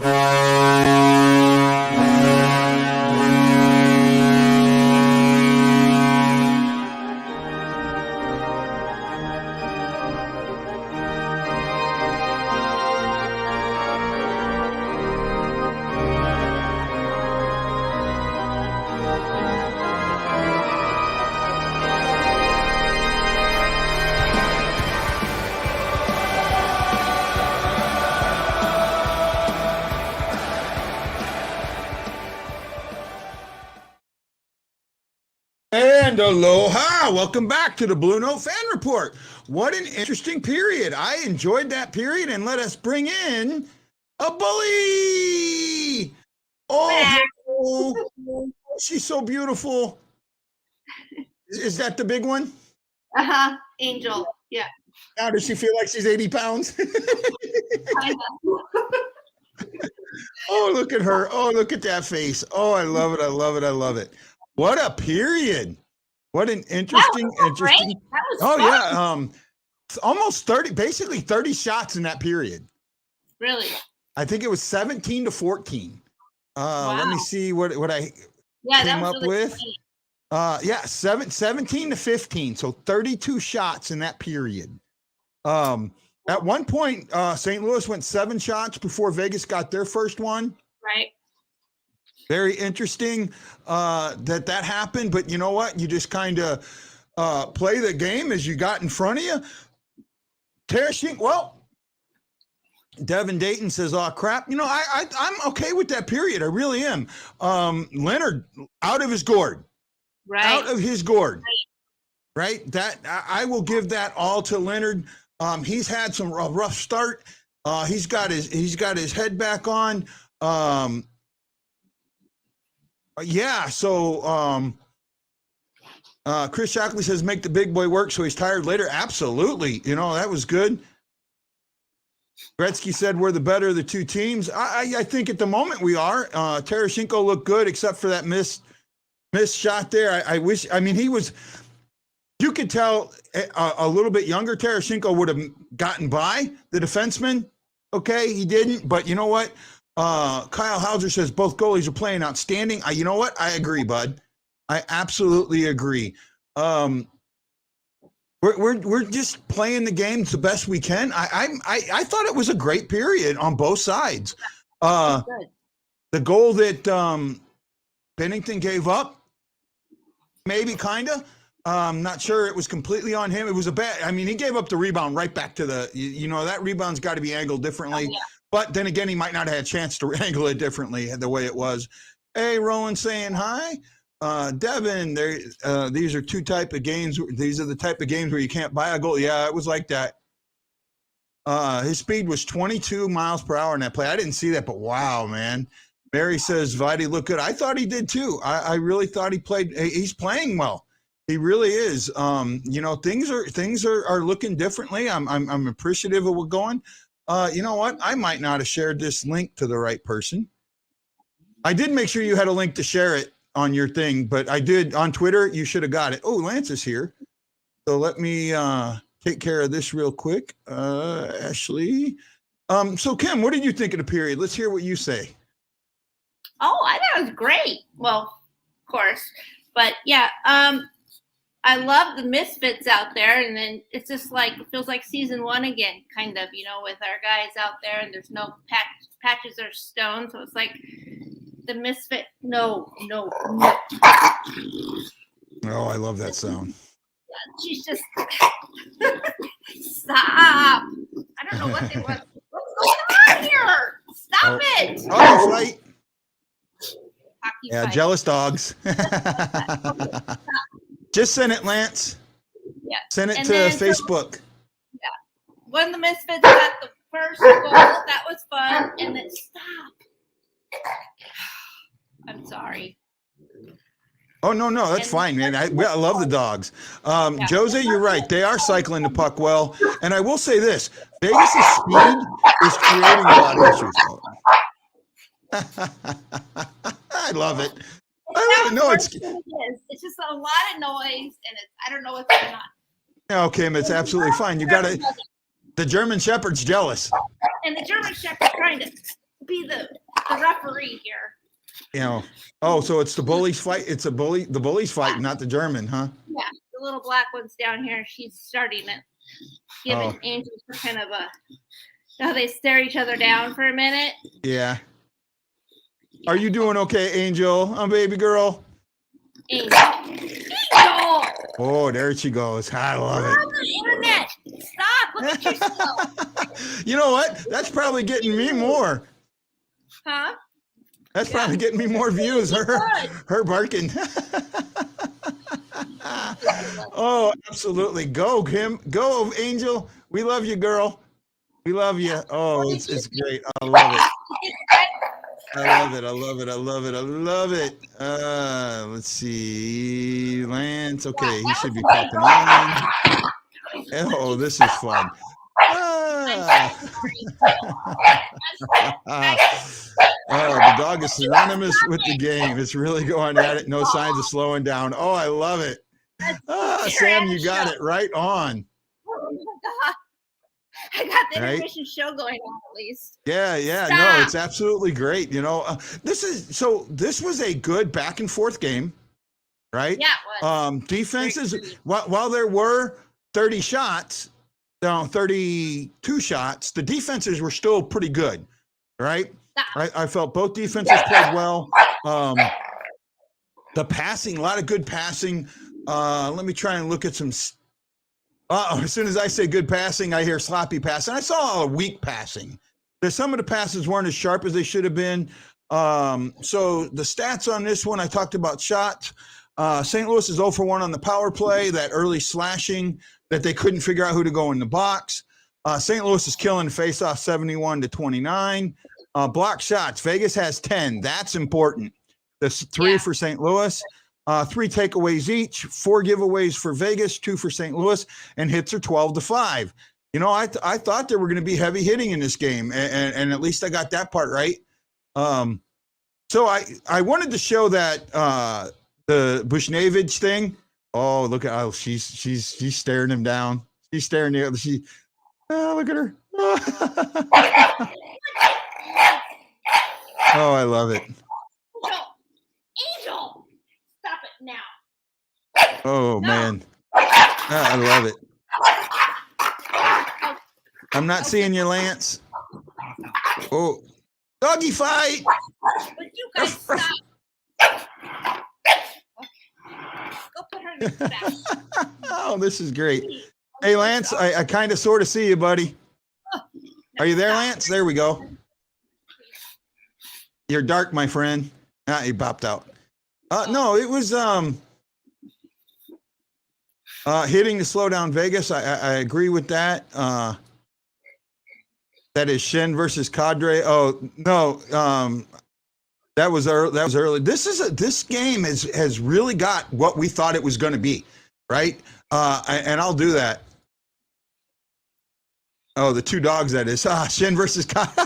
And aloha! Welcome back to the BlueNote Fan Report. What an interesting period. I enjoyed that period, and let us bring in a bully. Oh, she's so beautiful. Is that the big one? Angel. Yeah. Now, does she feel like she's 80 pounds? Oh, look at her. Oh, look at that face. Oh, I love it. I love it. I love it. What a period. What an interesting. That was Oh, fun. yeah. Almost 30, basically 30 shots in that period. Really? I think it was 17-14. Wow. Let me see what I came up with. 17-15. So 32 shots in that period. At one point, St. Louis went 7 shots before Vegas got their first one. Right. Very interesting that happened. But you know what? You just kind of play the game as you got in front of you. Tereshing, well, Devin Dayton says, "Oh crap!" You know, I'm okay with that period. I really am. Leonard out of his gourd, Right. out of his gourd, right? That I will give that all to Leonard. He's had some rough start. He's got his head back on. Yeah. So Chris Shockley says, "Make the big boy work so he's tired later." Absolutely. You know, that was good. Gretzky said we're the better of the two teams. I think at the moment we are. Tereshchenko looked good except for that missed shot there. I wish. I mean, he was. You could tell a little bit younger Tereshchenko would have gotten by the defenseman. Okay, he didn't. But you know what? Kyle Hauser says both goalies are playing outstanding. You know what? I agree, bud. I absolutely agree. We're just playing the games the best we can. I thought it was a great period on both sides. The goal that Bennington gave up, maybe kinda. Not sure it was completely on him. It was a bad. I mean, he gave up the rebound right back to the. You know, that rebound's got to be angled differently. Oh, yeah. But then again, he might not have had a chance to angle it differently the way it was. Hey, Roland saying hi. Devin, these are two type of games. These are the type of games where you can't buy a goal. Yeah, it was like that. His speed was 22 miles per hour in that play. I didn't see that, but wow, man. Mary says Vidi looked good. I thought he did too. I really thought he played. He's playing well. He really is. You know, things are looking differently. I'm appreciative of what's going. You know what? I might not have shared this link to the right person. I did make sure you had a link to share it on your thing, but I did on Twitter. You should have got it. Oh, Lance is here. So let me take care of this real quick. Ashley. So Kim, what did you think of the period? Let's hear what you say. Oh, I thought it was great. Well, of course, but yeah, I love the misfits out there, and then it's just like it feels like season 1 again, kind of, you know, with our guys out there, and there's no patches or stones, so it's like the misfit. No. Oh, I love that sound. She's just stop. I don't know what they want. What's going on here? Stop it. Oh, fight. Yeah, fight. Jealous dogs. Just send it, Lance. Yeah. Send it to Facebook. Yeah. One of the misfits got the first goal. That was fun. And then stop. I'm sorry. Oh, no, that's fine, man. I love the dogs. Jose, you're right. They are cycling the puck well. And I will say this. Vegas' speed is creating a lot of issues. I love it. No, it's just a lot of noise, and I don't know what's going on. Okay, it's absolutely fine. You got to. The German Shepherd's jealous. And the German Shepherd's trying to be the referee here. You know, oh, so it's the bullies fight. It's the bullies fight, not the German, huh? Yeah, the little black one's down here. She's starting it, giving Angel kind of how they stare each other down for a minute. Yeah. Are you doing okay, Angel? Baby girl. Angel. Oh, there she goes. I love it. On the internet. Stop. Look at yourself. You know what? That's probably getting me more. Huh? That's probably getting me more views. Her barking. Oh, absolutely. Go, Kim. Go, Angel. We love you, girl. We love you. Oh, it's great. I love it. I love it. I love it. I love it. I love it. Let's see. Lance. Okay, he should be popping on. Oh, this is fun. The dog is synonymous with the game. It's really going at it. No signs of slowing down. Oh, I love it. Sam, you got it right on. Oh my God. I got the intermission show going on at least. Yeah. Stop. No, it's absolutely great. You know, this was a good back and forth game, right? Yeah, it was. Defenses, while there were 32 shots, the defenses were still pretty good, right? I felt both defenses played well. The passing, a lot of good passing. Let me try and look at some. As soon as I say good passing, I hear sloppy passing. I saw a weak passing. Some of the passes weren't as sharp as they should have been. So the stats on this one, I talked about shots. St. Louis is 0 for 1 on the power play, that early slashing that they couldn't figure out who to go in the box. St. Louis is killing faceoff 71-29. Block shots, Vegas has 10. That's important. That's 3 for St. Louis. 3 takeaways each, 4 giveaways for Vegas, 2 for St. Louis, and hits are 12-5. You know, I thought there were going to be heavy hitting in this game, and at least I got that part right. So I wanted to show that the Bushnevich thing. Oh, look at she's staring him down. She's staring the other. Look at her. Oh, I love it. Angel. Stop it now. Oh, no. Man. I love it. I'm not seeing you, Lance. Oh, doggy fight. Would you guys stop? Go put her in the back. Oh, this is great. Hey, Lance, I kind of sort of see you, buddy. Are you there, Lance? There we go. You're dark, my friend. He popped out. No, it was hitting to slow down Vegas. I agree with that. That is Shen versus Cadre. Oh no, that was early. This game has really got what we thought it was going to be, right? And I'll do that. Oh, the 2 dogs. That is Shen versus Cadre.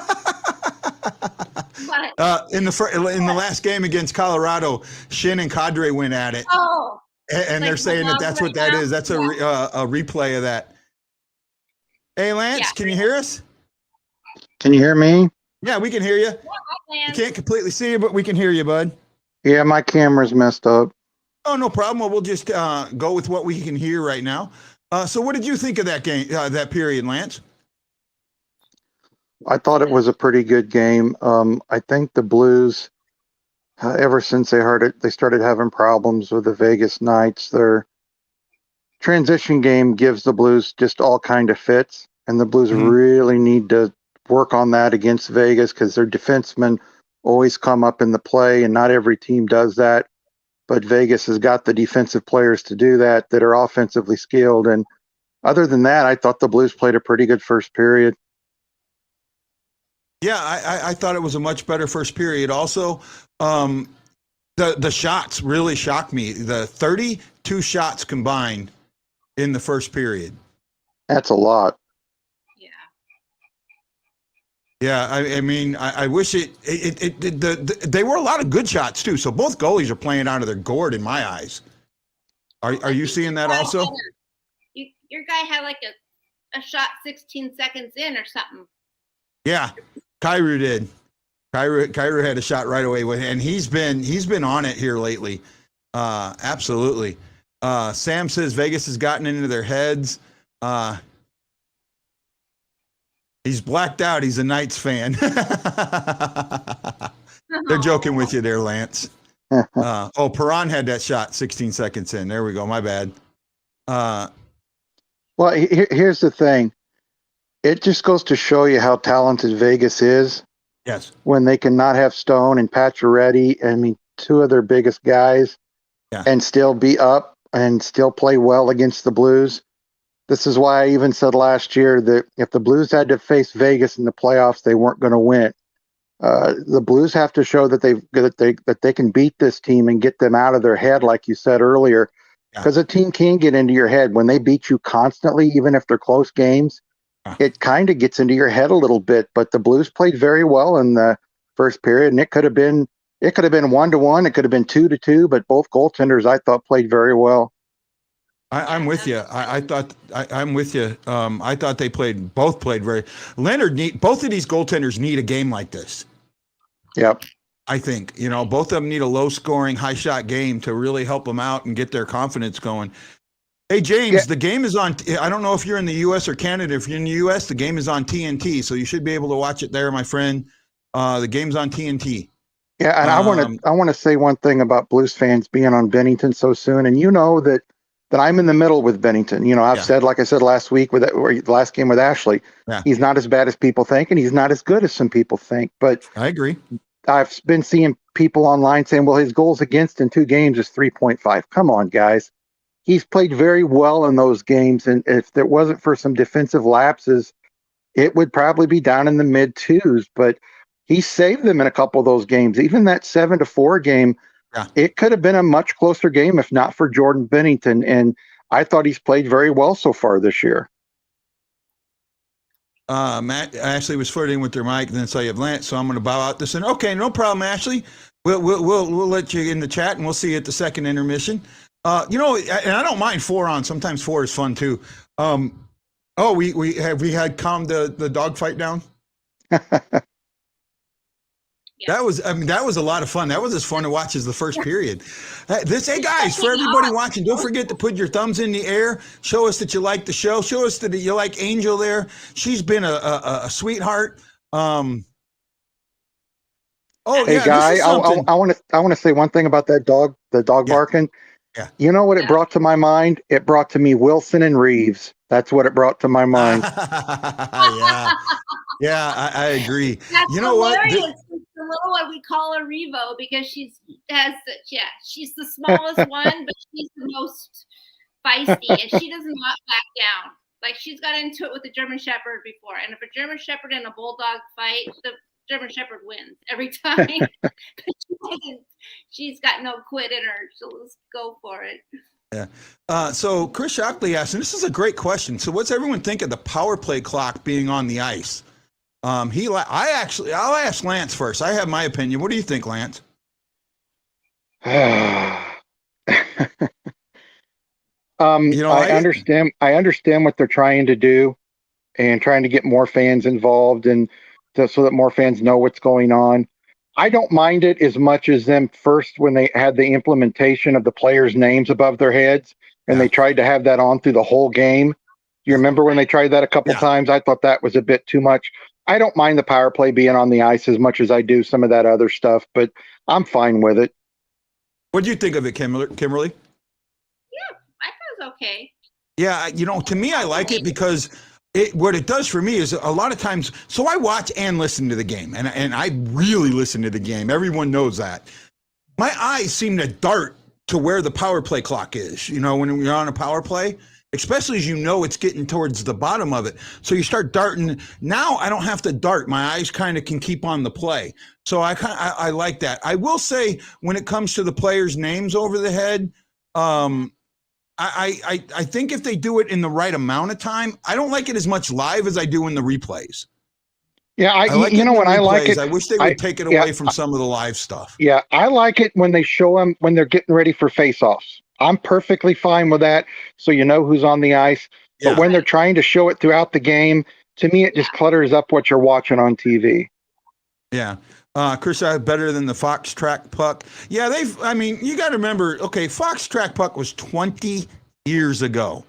In the last game against Colorado, Shin and Cadre went at it. Oh, and they're saying that's what that is. That's a replay of that. Hey, Lance, can you hear us? Can you hear me? Yeah, we can hear you. Yeah, we can't completely see you, but we can hear you, bud. Yeah, my camera's messed up. Oh, no problem. Well, we'll just go with what we can hear right now. So what did you think of that game, that period, Lance? I thought it was a pretty good game. I think the Blues, ever since they started having problems with the Vegas Knights. Their transition game gives the Blues just all kind of fits, and the Blues really need to work on that against Vegas because their defensemen always come up in the play, and not every team does that. But Vegas has got the defensive players to do that are offensively skilled. And other than that, I thought the Blues played a pretty good first period. Yeah, I thought it was a much better first period. Also, the shots really shocked me. The 32 shots combined in the first period. That's a lot. Yeah, I mean, I wish they were a lot of good shots too. So both goalies are playing out of their gourd in my eyes. Are you seeing that also? Your guy had like a shot 16 seconds in or something. Yeah, Kyrou did. Cairo had a shot right away with, and he's been on it here lately. Absolutely. Sam says Vegas has gotten into their heads. He's blacked out. He's a Knights fan. They're joking with you there, Lance. Perron had that shot 16 seconds in. There we go. My bad. Well, here's the thing. It just goes to show you how talented Vegas is. Yes. When they cannot have Stone and Pacioretty, I mean, two of their biggest guys, and still be up and still play well against the Blues. This is why I even said last year that if the Blues had to face Vegas in the playoffs, they weren't going to win. The Blues have to show that they can beat this team and get them out of their head, like you said earlier, because a team can get into your head when they beat you constantly, even if they're close games. It kind of gets into your head a little bit. But the Blues played very well in the first period, and it could have been 1-1, it could have been 2-2, but both goaltenders I thought played very well. I'm with you. I'm with you. I thought they both played very. Both of these goaltenders need a game like this. Yep. I think, both of them need a low scoring, high shot game to really help them out and get their confidence going. Hey, James, the game is on. I don't know if you're in the U.S. or Canada. If you're in the U.S., the game is on TNT, so you should be able to watch it there, my friend. The game's on TNT. Yeah, and I want to say one thing about Blues fans being on Bennington so soon, and that I'm in the middle with Bennington. I've said, like I said last week or the last game with Ashley, he's not as bad as people think, and he's not as good as some people think. But I agree. I've been seeing people online saying, well, his goals against in 2 games is 3.5. Come on, guys. He's played very well in those games, and if there wasn't for some defensive lapses, it would probably be down in the mid 2s. But he saved them in a couple of those games. Even that 7-4 game, it could have been a much closer game if not for Jordan Bennington. And I thought he's played very well so far this year. Matt, Ashley was flirting with their mic, and then so you have Lance. So I'm going to bow out this. And okay, no problem, Ashley. We'll let you in the chat, and we'll see you at the second intermission. And I don't mind 4 on. Sometimes 4 is fun too. We had calmed the dog fight down. That was a lot of fun. That was as fun to watch as the first period. Hey guys, for everybody watching, don't forget to put your thumbs in the air. Show us that you like the show. Show us that you like Angel there. She's been a sweetheart. Hey guy, I want to say one thing about that dog, the dog barking. Yeah. You know what it brought to my mind? It brought to me Wilson and Reeves. That's what it brought to my mind. I agree. That's you know hilarious. what? The little one, we call her Revo because she's the smallest one, but she's the most feisty, and she does not back down. Like, she's got into it with the German Shepherd before, and if a German Shepherd and a Bulldog fight, the German Shepherd wins every time. But she's got no quit in her. She'll just go for it. Yeah. So Chris Shockley asked, and this is a great question. So what's everyone think of the power play clock being on the ice? I'll ask Lance first. I have my opinion. What do you think, Lance? I understand what they're trying to do and trying to get more fans involved and so that more fans know what's going on. I don't mind it as much as them first when they had the implementation of the players' names above their heads and they tried to have that on through the whole game. You remember when they tried that a couple times? I thought that was a bit too much. I don't mind the power play being on the ice as much as I do some of that other stuff, but I'm fine with it. What do you think of it, Kimberly? Yeah, I thought it was okay. Yeah, to me, I like it because what it does for me is a lot of times, so I watch and listen to the game, and I really listen to the game. Everyone knows that. My eyes seem to dart to where the power play clock is, when you're on a power play, especially as it's getting towards the bottom of it. So you start darting. Now I don't have to dart. My eyes kind of can keep on the play. So I like that. I will say when it comes to the players' names over the head, I think if they do it in the right amount of time, I don't like it as much live as I do in the replays. Yeah, I like it. I wish they would take it away from some of the live stuff. Yeah, I like it when they show them when they're getting ready for face-offs. I'm perfectly fine with that, so you know who's on the ice. But when they're trying to show it throughout the game, to me, it just clutters up what you're watching on TV. Yeah. Chris, I better than the Fox track puck. Yeah, you got to remember, okay, Fox track puck was 20 years ago.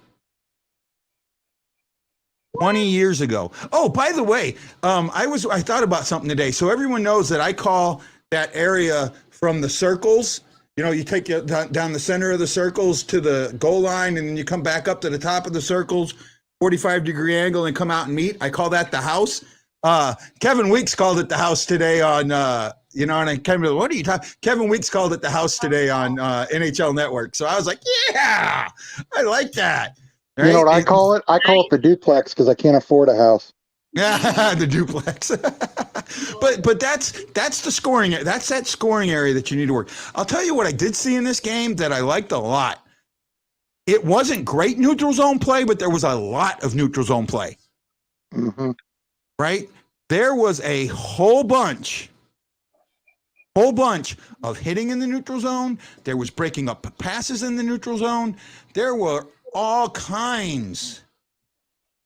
20 years ago. Oh, by the way, I thought about something today. So everyone knows that I call that area from the circles. You take it down the center of the circles to the goal line, and then you come back up to the top of the circles, 45-degree angle, and come out and meet. I call that the house. Kevin Weeks called it the house today on, and Kevin, what are you talking? Kevin Weeks called it the house today on NHL Network. So I was like, yeah, I like that. Right? You know what I call it? I call it the duplex because I can't afford a house. Yeah, the duplex. but that's the scoring. That's that scoring area that you need to work. I'll tell you what I did see in this game that I liked a lot. It wasn't great neutral zone play, but there was a lot of neutral zone play. Mm-hmm. Right? There was a whole bunch of hitting in the neutral zone. There was breaking up passes in the neutral zone. There were all kinds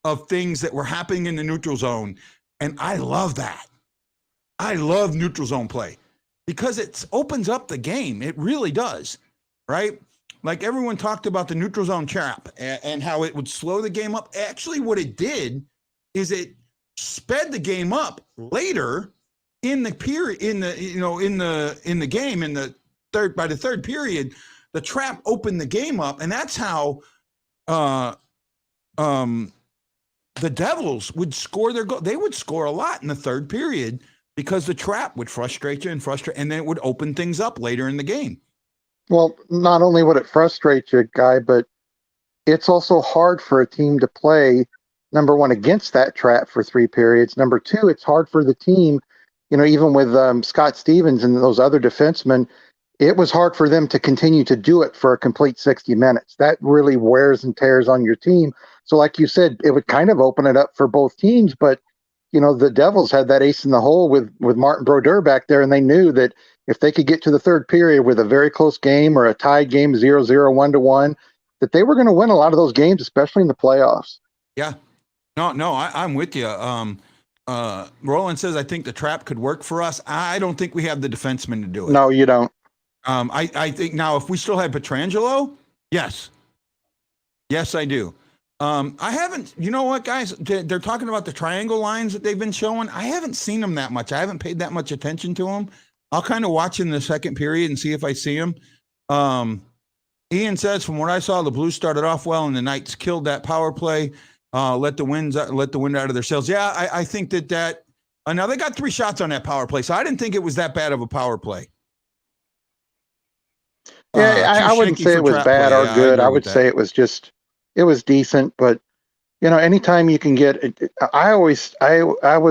of things that were happening in the neutral zone. And I love that. I love neutral zone play because it opens up the game. It really does. Right? Like everyone talked about the neutral zone trap and how it would slow the game up. Actually, what it did is it sped the game up later in the period, by the third period, the trap opened the game up. And that's how, the Devils would score their goal. They would score a lot in the third period because the trap would frustrate you, and then it would open things up later in the game. Well, not only would it frustrate you, Guy, but it's also hard for a team to play, number one, against that trap for 3 periods. Number two, it's hard for the team, even with Scott Stevens and those other defensemen, it was hard for them to continue to do it for a complete 60 minutes. That really wears and tears on your team. So like you said, it would kind of open it up for both teams. But, the Devils had that ace in the hole with Martin Brodeur back there, and they knew that if they could get to the third period with a very close game or a tied game, 0-0, 1-1, that they were going to win a lot of those games, especially in the playoffs. Yeah. No, I'm with you. Roland says, I think the trap could work for us. I don't think we have the defensemen to do it. No, you don't. I think now if we still had Pietrangelo, yes, I do. I haven't, you know what, guys, they're talking about the triangle lines that they've been showing. I haven't seen them that much. I haven't paid that much attention to them. I'll kind of watch in the second period and see if I see them. Ian says, from what I saw, the Blues started off well and the Knights killed that power play. Let the wind out of their sails. Yeah, I think that now they got 3 shots on that power play, so I didn't think it was that bad of a power play. Yeah, I wouldn't say it was bad or good. I would say it was decent. But anytime you can get, I was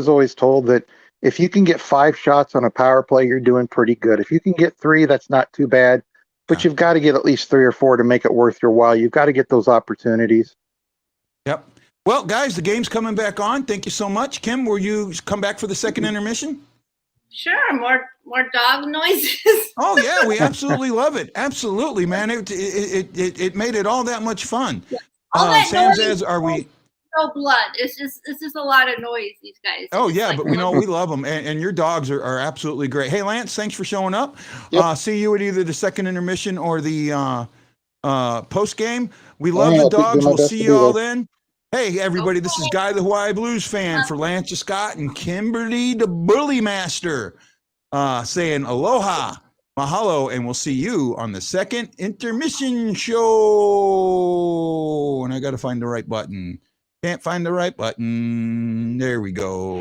always told that if you can get 5 shots on a power play, you're doing pretty good. If you can get 3, that's not too bad. But you've got to get at least 3 or 4 to make it worth your while. You've got to get those opportunities. Yep. Well, guys, the game's coming back on. Thank you so much. Kim, will you come back for the second intermission? Sure. More dog noises. Oh yeah, we absolutely love it. Absolutely, man. It made it all that much fun. Yeah. All that Sam noise says, "Are we?" No blood. It's just a lot of noise. These guys. Oh yeah, but we love them, and your dogs are absolutely great. Hey, Lance, thanks for showing up. Yep. See you at either the second intermission or the post game. We love the dogs. We'll see you all then. Hey, everybody, this is Guy the Hawaii Blues fan for Lance Scott and Kimberly the Bully Master saying aloha, mahalo, and we'll see you on the second intermission show. And I got to find the right button. Can't find the right button. There we go.